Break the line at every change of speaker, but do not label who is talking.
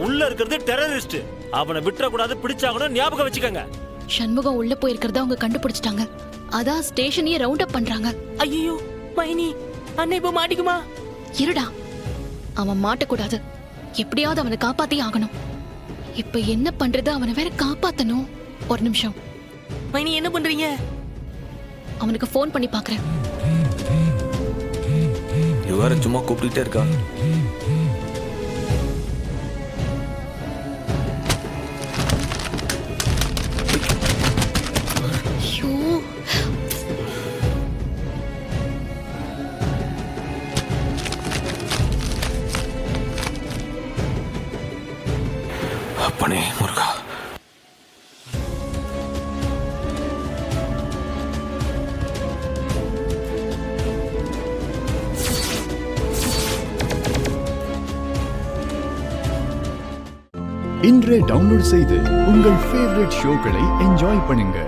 உள்ள இருக்கிறது டெரரிஸ்ட். அவனை விட்டுற கூடாது, பிடிச்சாங்கன்னு ஞாபகம் வச்சுக்கோங்க.
சண்முகம் உள்ள போயிருக்கிறத அவங்க கண்டுபிடிச்சிட்டாங்க. அதான் ஸ்டேஷனையே ரவுண்ட் அப் பண்றாங்க.
ஐயோ மைனி, அண்ணன் இப்ப மாட்டிக்குமா?
இருடா, அவன் மாட்டக்கூடாது. எப்படியாவது அவனை காப்பாத்தியே ஆகணும். இப்ப என்ன பண்றது? அவனை வேற காப்பாத்தணும். ஒரு நிமிஷம்
மைனி, என்ன பண்றீங்க?
அவனுக்கு போன் பண்ணி பாக்குறேன்.
இவர சும்மா கூப்பிட்டுட்டே இருக்கா. அப்பனே முருகா.
இன்றே டவுன்லோட் செய்து உங்கள் ஃபேவரட் ஷோக்களை என்ஜாய் பண்ணுங்க.